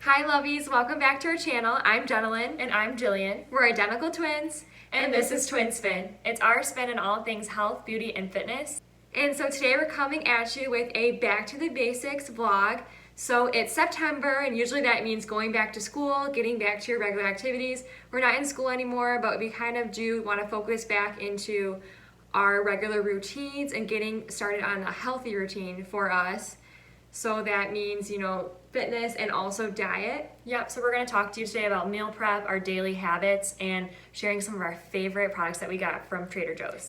Hi lovies, welcome back to our channel. I'm Jenilyn. And I'm Jillian. We're identical twins. And this is Twin Spin. It's our spin on all things health, beauty, and fitness. And so today we're coming at you with a back to the basics vlog. So it's September and usually that means going back to school, getting back to your regular activities. We're not in school anymore, but we kind of do want to focus back into our regular routines and getting started on a healthy routine for us. So that means, fitness and also diet. Yep, so we're going to talk to you today about meal prep, our daily habits, and sharing some of our favorite products that we got from Trader Joe's.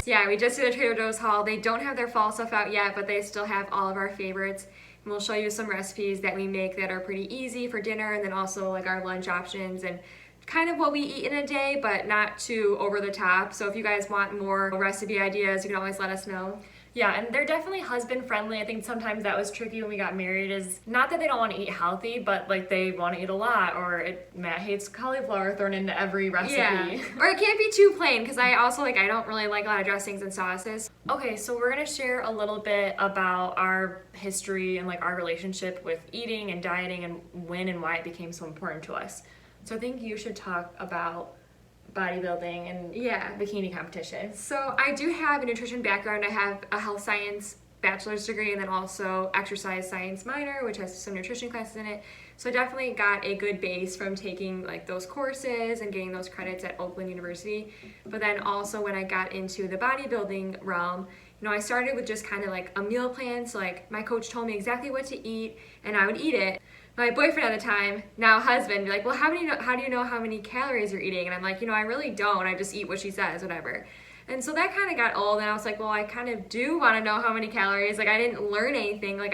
Yeah, we just did a Trader Joe's haul. They don't have their fall stuff out yet, but they still have all of our favorites. And we'll show you some recipes that we make that are pretty easy for dinner, and then also like our lunch options and kind of what we eat in a day, but not too over the top. So if you guys want more recipe ideas, you can always let us know. Yeah, and they're definitely husband friendly. I think sometimes that was tricky when we got married, is not that they don't want to eat healthy, but like they want to eat a lot, or Matt hates cauliflower thrown into every recipe. Yeah. Or it can't be too plain, because I also I don't really like a lot of dressings and sauces. Okay, so we're gonna share a little bit about our history and like our relationship with eating and dieting and when and why it became so important to us. So I think you should talk about bodybuilding and bikini competition. So I do have a nutrition background. I have a health science bachelor's degree and then also exercise science minor, which has some nutrition classes in it. So I definitely got a good base from taking like those courses and getting those credits at Oakland University. But then also when I got into the bodybuilding realm, I started with just kind of like a meal plan. So like my coach told me exactly what to eat and I would eat it. My boyfriend at the time, now husband, be like, well, how do you know how many calories you're eating? And I'm like, I really don't. I just eat what she says, whatever. And so that kind of got old, and I was like, well, I kind of do want to know how many calories. Like, I didn't learn anything. Like,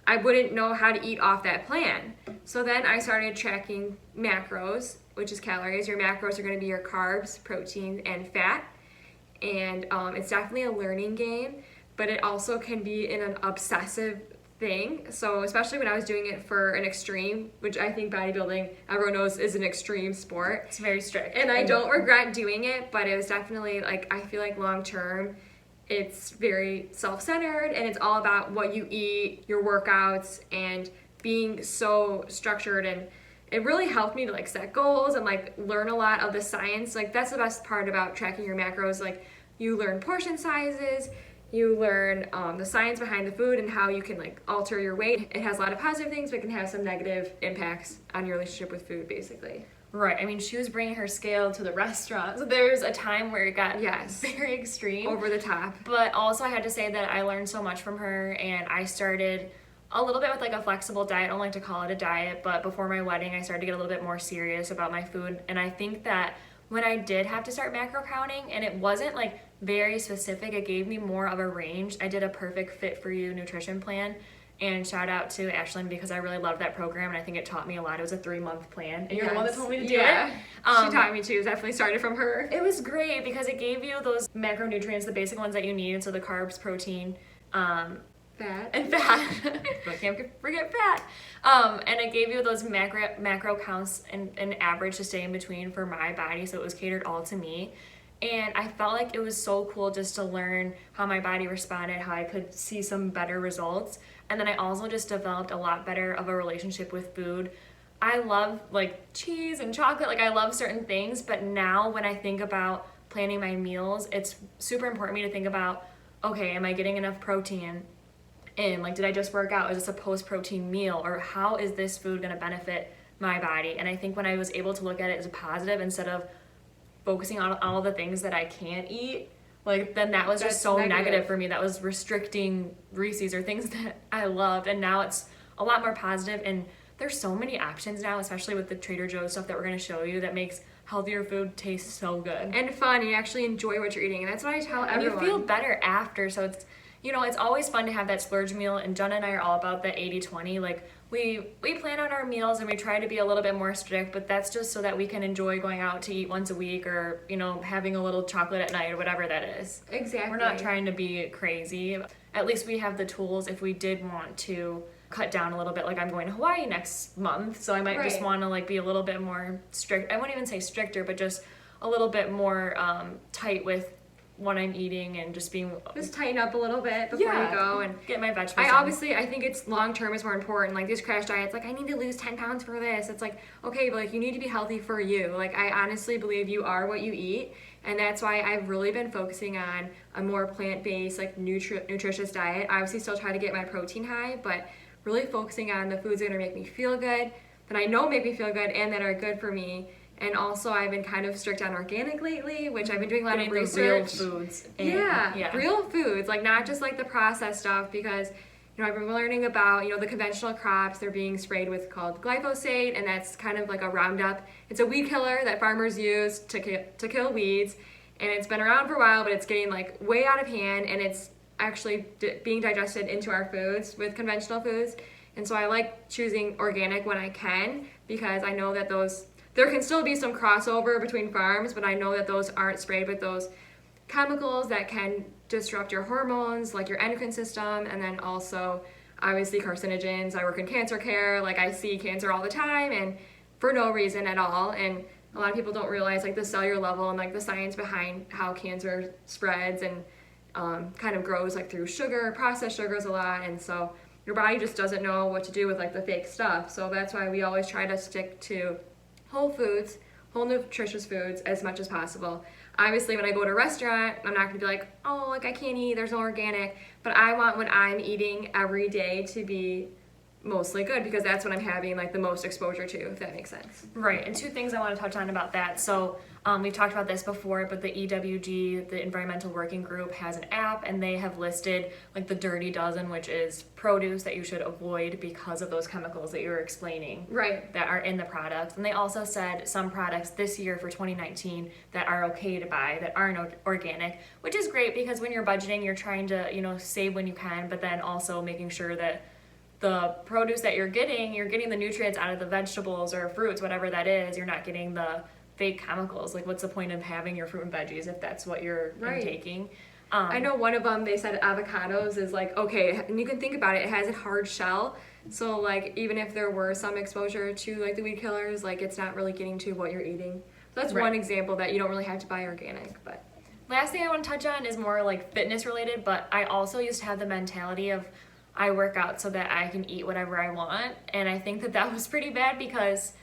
I wouldn't know how to eat off that plan. So then I started tracking macros, which is calories. Your macros are going to be your carbs, protein, and fat. And it's definitely a learning game, but it also can be in an obsessive thing. So especially when I was doing it for an extreme, which I think bodybuilding, everyone knows, is an extreme sport. It's very strict. And I don't regret doing it, but it was definitely I feel like long term, it's very self-centered and it's all about what you eat, your workouts, and being so structured. And it really helped me to set goals and learn a lot of the science. That's the best part about tracking your macros. You learn portion sizes, you learn the science behind the food and how you can alter your weight. It has a lot of positive things, but it can have some negative impacts on your relationship with food, basically. Right. I mean, she was bringing her scale to the restaurant. So there's a time where it got very extreme. Over the top. But also I had to say that I learned so much from her, and I started a little bit with a flexible diet. I don't like to call it a diet, but before my wedding, I started to get a little bit more serious about my food. And I think that when I did have to start macro counting, and it wasn't very specific, it gave me more of a range. I did a perfect fit for you nutrition plan, and shout out to Ashlyn because I really loved that program and I think it taught me a lot. It was a 3-month plan, and you're the one that told me to do it. She taught me too. It definitely started from her. It was great because it gave you those macronutrients, the basic ones that you need, so the carbs, protein, fat. But can't forget fat. And it gave you those macro counts and average to stay in between for my body, so it was catered all to me. And I felt like it was so cool just to learn how my body responded, how I could see some better results. And then I also just developed a lot better of a relationship with food. I love cheese and chocolate, I love certain things, but now when I think about planning my meals, it's super important to me to think about, okay, am I getting enough protein in? Did I just work out? Is this a post-protein meal? Or how is this food gonna benefit my body? And I think when I was able to look at it as a positive instead of focusing on all the things that I can't eat, then that was just so negative for me. That was restricting Reese's or things that I loved, and now it's a lot more positive. And there's so many options now, especially with the Trader Joe's stuff that we're going to show you, that makes healthier food taste so good and fun. You actually enjoy what you're eating, and that's what I tell everyone. And you feel better after, so it's it's always fun to have that splurge meal. And Jenna and I are all about the 80-20. We plan out our meals and we try to be a little bit more strict, but that's just so that we can enjoy going out to eat once a week, or having a little chocolate at night or whatever that is. Exactly. We're not trying to be crazy. At least we have the tools if we did want to cut down a little bit. I'm going to Hawaii next month, so I might just want to be a little bit more strict. I won't even say stricter, but just a little bit more tight with what I'm eating and just being just tighten up a little bit before you go and get my vegetables. I think it's long term is more important. Like these crash diets, like I need to lose 10 pounds for this. It's like, okay, but like you need to be healthy for you. Like I honestly believe you are what you eat. And that's why I've really been focusing on a more plant-based, like nutritious diet. I obviously still try to get my protein high, but really focusing on the foods that are gonna make me feel good, that I know make me feel good and that are good for me. And also I've been kind of strict on organic lately, which I've been doing a lot of research. Real foods. Real foods, like not just like the processed stuff, because I've been learning about, the conventional crops, they're being sprayed with called glyphosate, and that's kind of like a Roundup. It's a weed killer that farmers use to kill weeds, and it's been around for a while, but it's getting like way out of hand, and it's actually being digested into our foods with conventional foods. And so I like choosing organic when I can, because I know that there can still be some crossover between farms, but I know that those aren't sprayed with those chemicals that can disrupt your hormones, like your endocrine system, and then also obviously carcinogens. I work in cancer care, like I see cancer all the time and for no reason at all. And a lot of people don't realize like the cellular level and like the science behind how cancer spreads and kind of grows like through sugar, processed sugars a lot. And so your body just doesn't know what to do with like the fake stuff. So that's why we always try to stick to whole foods, whole nutritious foods as much as possible. Obviously, when I go to a restaurant, I'm not gonna be like, oh, like I can't eat, there's no organic, but I want what I'm eating every day to be mostly good, because that's what I'm having like the most exposure to, if that makes sense. Right, and two things I want to touch on about that. So we've talked about this before, but the EWG, the Environmental Working Group, has an app, and they have listed like the dirty dozen, which is produce that you should avoid because of those chemicals that you were explaining, right, that are in the products. And they also said some products this year for 2019 that are okay to buy that aren't organic, which is great, because when you're budgeting, you're trying to save when you can, but then also making sure that the produce that you're getting the nutrients out of the vegetables or fruits, whatever that is. You're not getting the fake chemicals. Like, what's the point of having your fruit and veggies if that's what you're intaking? I know one of them, they said avocados is like, okay, and you can think about it, it has a hard shell. So like, even if there were some exposure to like the weed killers, like it's not really getting to what you're eating. So that's one example that you don't really have to buy organic. But last thing I want to touch on is more like fitness related, but I also used to have the mentality of I work out so that I can eat whatever I want. And I think that was pretty bad, because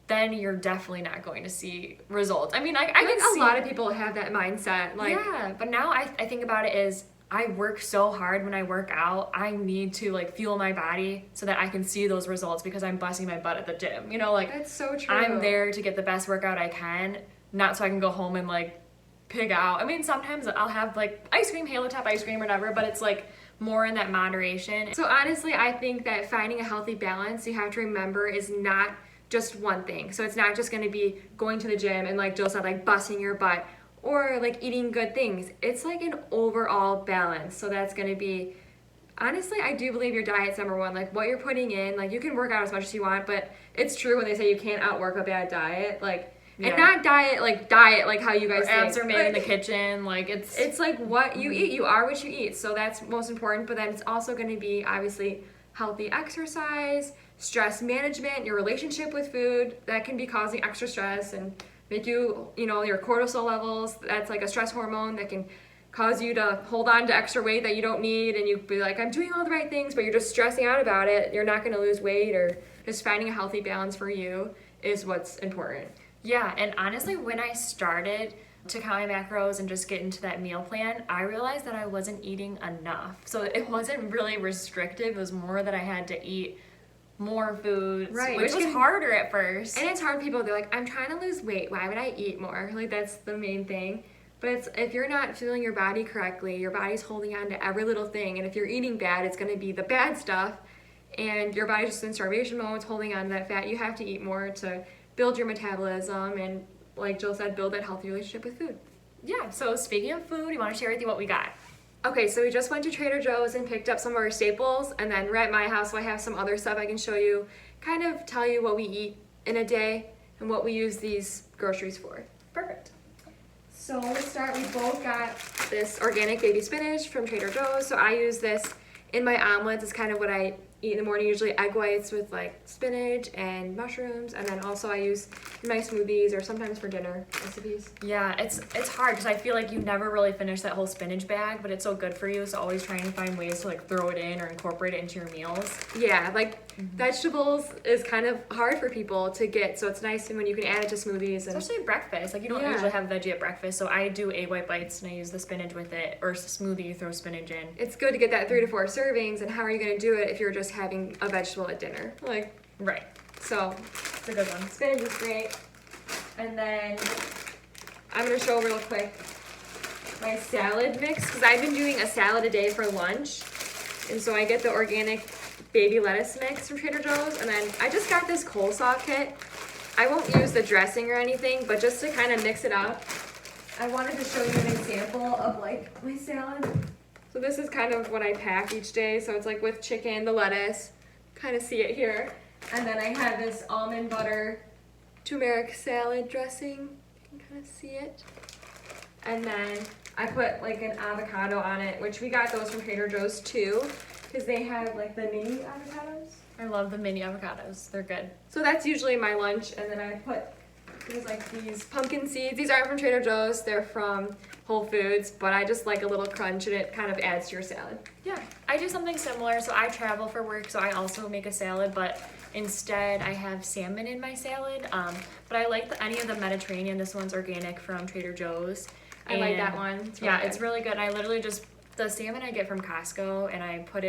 then you're definitely not going to see results. I mean, I can see a lot of people have that mindset. Like, yeah, but now I think about it as I work so hard when I work out. I need to like fuel my body so that I can see those results, because I'm busting my butt at the gym. That's so true. I'm there to get the best workout I can, not so I can go home and like pig out. I mean, sometimes I'll have like ice cream, Halo Top ice cream or whatever, but it's like more in that moderation. So honestly, I think that finding a healthy balance, you have to remember, is not just one thing. So it's not just going to be going to the gym and like Jill said, like busting your butt, or like eating good things. It's like an overall balance. So that's going to be, honestly, I do believe your diet's number one. Like what you're putting in, like you can work out as much as you want, but it's true when they say you can't outwork a bad diet. Like, and not diet like how you guys think. Abs are made in the kitchen. Like it's like what you eat. You are what you eat. So that's most important. But then it's also going to be obviously healthy exercise, stress management, your relationship with food that can be causing extra stress and make you, your cortisol levels. That's like a stress hormone that can cause you to hold on to extra weight that you don't need, and you be like, I'm doing all the right things, but you're just stressing out about it. You're not going to lose weight, or just finding a healthy balance for you is what's important. Yeah, and honestly, when I started to count my macros and just get into that meal plan, I realized that I wasn't eating enough. So it wasn't really restrictive. It was more that I had to eat more foods, which was harder at first. And it's hard. People, they're like, I'm trying to lose weight. Why would I eat more? Like, that's the main thing. But if you're not fueling your body correctly, your body's holding on to every little thing. And if you're eating bad, it's going to be the bad stuff. And your body's just in starvation mode, it's holding on to that fat. You have to eat more to build your metabolism and, like Jill said, build that healthy relationship with food. Yeah, so speaking of food, you want to share with you what we got? Okay, so we just went to Trader Joe's and picked up some of our staples, and then we're at my house, so I have some other stuff I can show you, kind of tell you what we eat in a day and what we use these groceries for. Perfect. So let's start. We both got this organic baby spinach from Trader Joe's. So I use this in my omelets. It's kind of what I eat in the morning, usually egg whites with like spinach and mushrooms, and then also I use in my smoothies or sometimes for dinner recipes. Yeah, it's hard because I feel like you never really finish that whole spinach bag, but it's so good for you. So always trying to find ways to like throw it in or incorporate it into your meals. Yeah, like vegetables is kind of hard for people to get, so it's nice when you can add it to smoothies. And Especially breakfast. Like you don't Yeah. usually have veggie at breakfast, so I do egg white bites and I use the spinach with it, or smoothie you throw spinach in. it's good to get that 3 to 4 servings, and how are you going to do it if you're just having a vegetable at dinner? Like, Right. so It's a good one. spinach is great. And then I'm going to show real quick my salad mix, because I've been doing a salad a day for lunch. And so I get the organic baby lettuce mix from Trader Joe's, and then I just got this coleslaw kit. I won't use the dressing or anything, but just to kind of mix it up, I wanted to show you an example of like my salad. So this is kind of what I pack each day. So it's like with chicken, the lettuce, kind of see it here. And then I have this almond butter turmeric salad dressing. You can kind of see it. And then I put like an avocado on it, which we got those from Trader Joe's too, because they have like the mini avocados. I love the mini avocados. They're good. So that's usually my lunch. And then I put there's like these pumpkin seeds. These aren't from Trader Joe's. They're from Whole Foods, but I just like a little crunch and it kind of adds to your salad. Yeah, I do something similar. So I travel for work, so I also make a salad, but instead I have salmon in my salad. But I like any of the Mediterranean. This one's organic from Trader Joe's. I like that one. It's really It's good. really good. I literally just, the salmon I get from Costco, and I put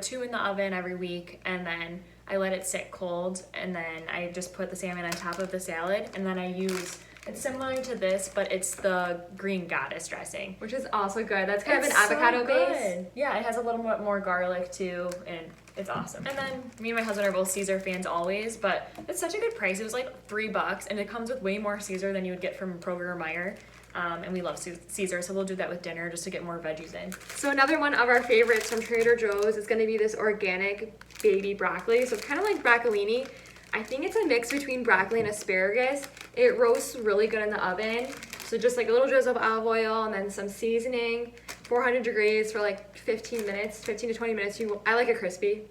2 in the oven every week, and then I let it sit cold, and then I just put the salmon on top of the salad, and then I use, it's similar to this, but it's the green goddess dressing. Which is also good. That's kind of an It's so avocado base. good. Yeah, it has a little bit more garlic too, and it's awesome. And then me and my husband are both Caesar fans always, but it's such a good price. It was like $3, and it comes with way more Caesar than you would get from Kroger or Meyer. And we love Caesar, so we'll do that with dinner just to get more veggies in. So another one of our favorites from Trader Joe's is going to be this organic baby broccoli. So it's kind of like broccolini. I think it's a mix between broccoli and asparagus. It roasts really good in the oven. So just like a little drizzle of olive oil and then some seasoning, 400 degrees for like 15 minutes, 15 to 20 minutes. I like it crispy.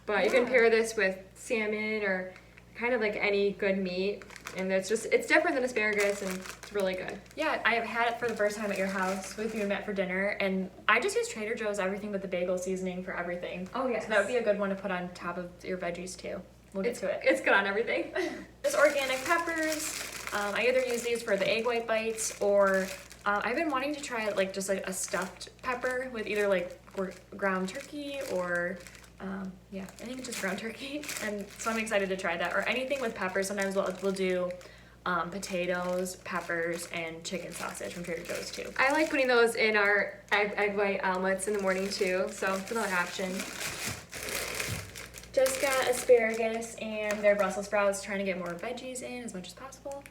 But you can pair this with salmon or kind of like any good meat. And it's different than asparagus, and it's really good. Yeah, I have had it for the first time at your house with you and Matt for dinner, and I just use Trader Joe's everything but the bagel seasoning for everything. Oh, yes. So that would be a good one to put on top of your veggies too. We'll get to it. It's good on everything. There's organic peppers. I either use these for the egg white bites, or I've been wanting to try like just like a stuffed pepper with either like ground turkey or I think it's just ground turkey, and so I'm excited to try that. Or anything with peppers. Sometimes we'll do potatoes, peppers, and chicken sausage from Trader Joe's too. I like putting those in our egg white omelets in the morning too, so it's another option. Just got asparagus and their Brussels sprouts, trying to get more veggies in as much as possible.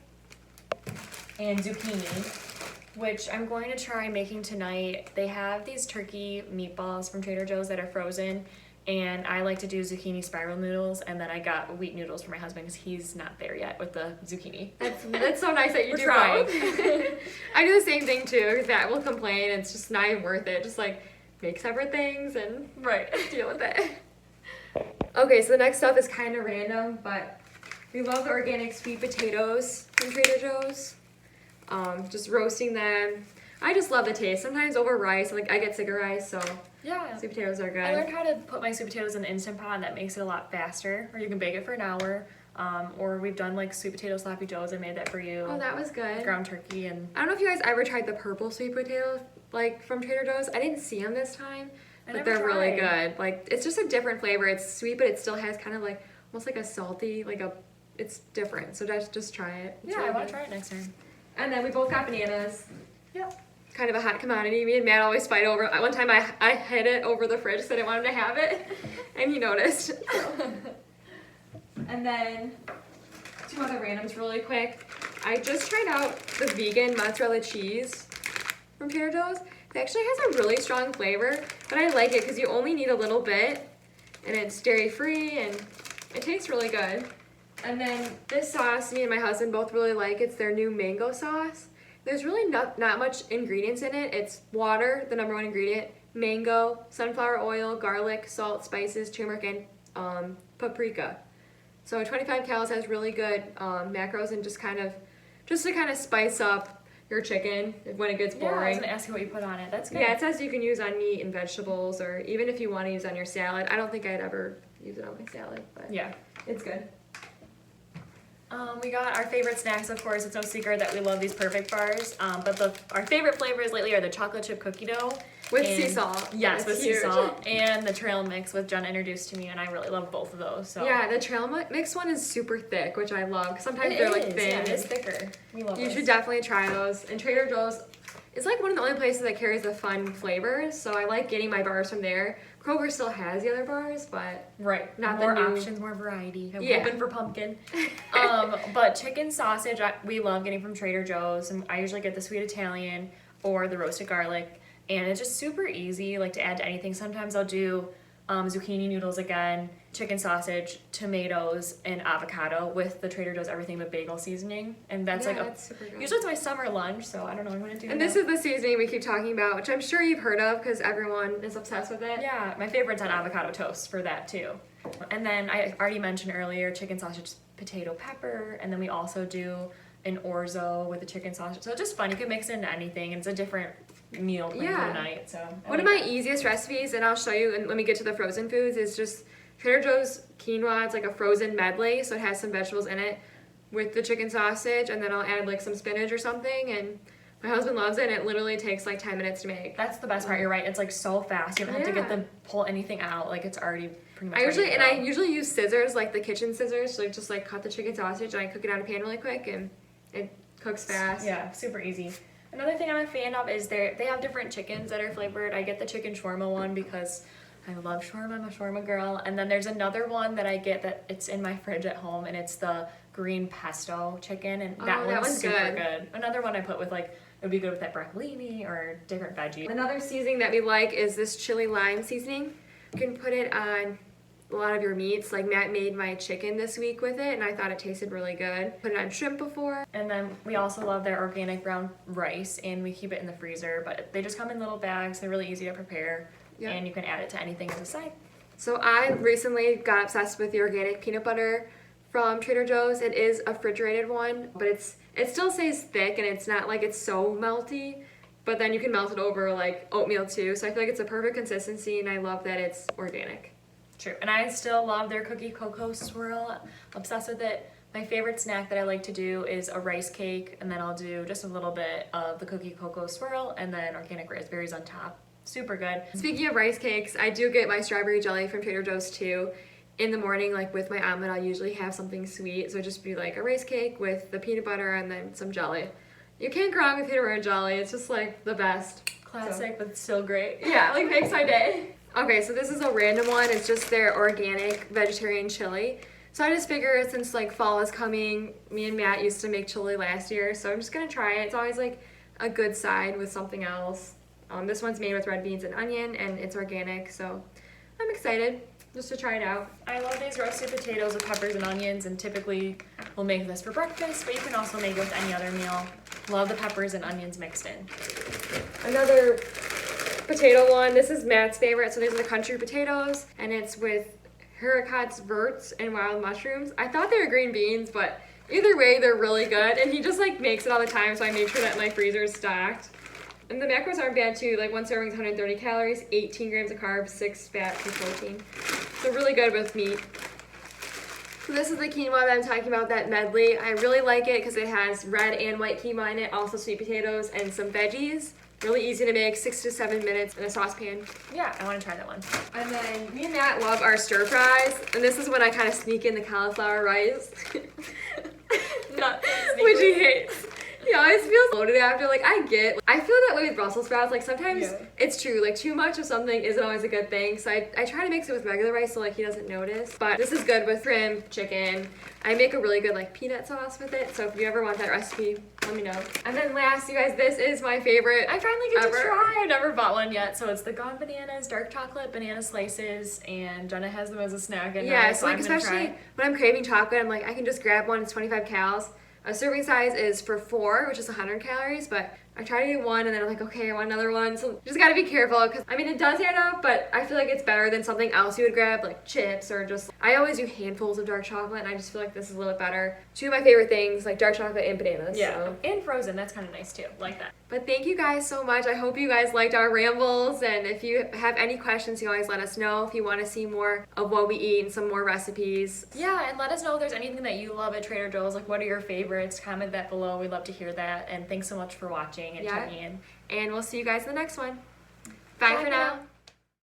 And zucchini, which I'm going to try making tonight. They have these turkey meatballs from Trader Joe's that are frozen, and I like to do zucchini spiral noodles, and then I got wheat noodles for my husband because he's not there yet with the zucchini. That's so nice that you We're do trying. both. I do the same thing too, because Matt will complain. It's just not even worth it. Just like make separate things and deal with it. Okay, so the next stuff is kind of random, but we love the organic sweet potatoes from Trader Joe's. Just roasting them. I just love the taste. Sometimes over rice, like I get sick of rice, so Yeah. sweet potatoes are good. I learned how to put my sweet potatoes in the Instant Pot, and that makes it a lot faster. Or you can bake it for an hour. Or we've done like sweet potato sloppy joes. I made that for you. Oh, that was good. Ground turkey and I don't know if you guys ever tried the purple sweet potato like from Trader Joe's. I didn't see them this time, but they're really good. Like it's just a different flavor. It's sweet, but it still has kind of like almost like a salty, it's different. So just try it. It's yeah, really I want good. to try it next time. And then we both got bananas. Yeah. Kind of a hot commodity. Me and Matt always fight over it. One time I hid it over the fridge because I didn't want him to have it, and he noticed. And then 2 other randoms really quick. I just tried out the vegan mozzarella cheese from Trader Joe's. It actually has a really strong flavor, but I like it because you only need a little bit, and it's dairy-free, and it tastes really good. And then this sauce, me and my husband both really like. It's their new mango sauce. There's really not much ingredients in it. It's water, the #1 ingredient, mango, sunflower oil, garlic, salt, spices, turmeric, and paprika. So 25 calories has really good macros and just to kind of spice up your chicken when it gets boring. Yeah, I was gonna ask you what you put on it. That's good. Yeah, it says you can use on meat and vegetables, or even if you want to use on your salad. I don't think I'd ever use it on my salad, but yeah, it's good. We got our favorite snacks, of course. It's no secret that we love these Perfect Bars. But our favorite flavors lately are the chocolate chip cookie dough. With sea salt. Yes, That's with huge. sea salt. And the trail mix, with Jenna introduced to me, and I really love both of those. So Yeah, the trail mix one is super thick, which I love. 'Cause sometimes they're like thin. Yeah, it's thicker. We love You those. should definitely try those. And Trader Joe's is like one of the only places that carries the fun flavors, so I like getting my bars from there. Kroger still has the other bars, but right, not more the new options, more variety. I'm Yeah. hoping for pumpkin. But chicken sausage, we love getting from Trader Joe's, and I usually get the sweet Italian or the roasted garlic, and it's just super easy, like to add to anything. Sometimes I'll do zucchini noodles again, chicken sausage, tomatoes, and avocado with the Trader Joe's everything but bagel seasoning, and that's that's super good. usually it's my summer lunch, so I don't know what I'm gonna do. And this is the seasoning we keep talking about, which I'm sure you've heard of because everyone is obsessed with it. Yeah, my favorite's on avocado toast for that too. And then I already mentioned earlier chicken sausage, potato, pepper, and then we also do an orzo with the chicken sausage. So it's just fun. You can mix it into anything, and it's a different meal plan for the night. So one of my easiest recipes, and I'll show you when we get to the frozen foods, is just Trader Joe's quinoa. It's like a frozen medley, so it has some vegetables in it with the chicken sausage, and then I'll add like some spinach or something, and my husband loves it, and it literally takes like 10 minutes to make. That's the best part. You're right. It's like so fast. You don't have to get them pull anything out. Like it's already pretty much. I usually use scissors, like the kitchen scissors, to just like cut the chicken sausage, and I cook it on a pan really quick, and it cooks fast. Yeah, super easy. Another thing I'm a fan of is they have different chickens that are flavored. I get the chicken shawarma one because I love shawarma. I'm a shawarma girl. And then there's another one that I get that it's in my fridge at home, and it's the green pesto chicken, and that one's super good. Another one I put with like, it would be good with that broccolini or different veggies. Another seasoning that we like is this chili lime seasoning. You can put it on a lot of your meats. Like Matt made my chicken this week with it, and I thought it tasted really good. Put it on shrimp before. And then we also love their organic brown rice, and we keep it in the freezer, but they just come in little bags. They're really easy to prepare, and you can add it to anything as a side. So I recently got obsessed with the organic peanut butter from Trader Joe's. It is a refrigerated one, but it still stays thick, and it's not like it's so melty, but then you can melt it over like oatmeal too. So I feel like it's a perfect consistency, and I love that it's organic. True. And I still love their cookie cocoa swirl. Obsessed with it. My favorite snack that I like to do is a rice cake, and then I'll do just a little bit of the cookie cocoa swirl and then organic raspberries on top. Super good. Speaking of rice cakes, I do get my strawberry jelly from Trader Joe's too. In the morning, like with my omelet, I'll usually have something sweet. So it'd just be like a rice cake with the peanut butter and then some jelly. You can't go wrong with peanut butter jelly. It's just like the best. Classic, but still great. Yeah, like makes my day. Okay, so this is a random one. It's just their organic vegetarian chili. So I just figure since like fall is coming, me and Matt used to make chili last year, so I'm just gonna try it. It's always like a good side with something else. This one's made with red beans and onion, and it's organic, so I'm excited just to try it out. I love these roasted potatoes with peppers and onions, and typically we'll make this for breakfast, but you can also make it with any other meal. Love the peppers and onions mixed in. Another potato one. This is Matt's favorite. So these are the country potatoes, and it's with haricots, verts, and wild mushrooms. I thought they were green beans, but either way, they're really good. And he just like makes it all the time, so I make sure that my freezer is stocked. And the macros aren't bad too. Like one serving is 130 calories, 18 grams of carbs, 6 fat, and protein. So really good with meat. So this is the quinoa that I'm talking about, that medley. I really like it because it has red and white quinoa in it, also sweet potatoes and some veggies. Really easy to make, 6 to 7 minutes in a saucepan. Yeah, I want to try that one. And then me and Matt love our stir fries, and this is when I kind of sneak in the cauliflower rice, Not which he hates. He always feels bloated after. Like I feel that way with Brussels sprouts. Like sometimes it's true. Like too much of something isn't always a good thing. So I try to mix it with regular rice so like he doesn't notice. But this is good with shrimp, chicken. I make a really good like peanut sauce with it. So if you ever want that recipe, let me know. And then last, you guys, this is my favorite. I finally get to try. I've never bought one yet. So it's the Gone Bananas dark chocolate banana slices, and Jenna has them as a snack. And yeah, so like especially when I'm craving chocolate, I'm like I can just grab one. It's 25 calories. A serving size is for 4, which is 100 calories, but I try to do one and then I'm like, okay, I want another one. So you just gotta be careful because I mean it does add up, but I feel like it's better than something else you would grab, like chips or just, I always do handfuls of dark chocolate and I just feel like this is a little bit better. Two of my favorite things, like dark chocolate and bananas. Yeah, so. and frozen, that's kind of nice too, like that. But thank you guys so much. I hope you guys liked our rambles, and if you have any questions, you always let us know. If you want to see more of what we eat and some more recipes. Yeah, and let us know if there's anything that you love at Trader Joe's, like what are your favorites? Comment that below. We'd love to hear that. And thanks so much for watching and checking in. And we'll see you guys in the next one. Bye for now.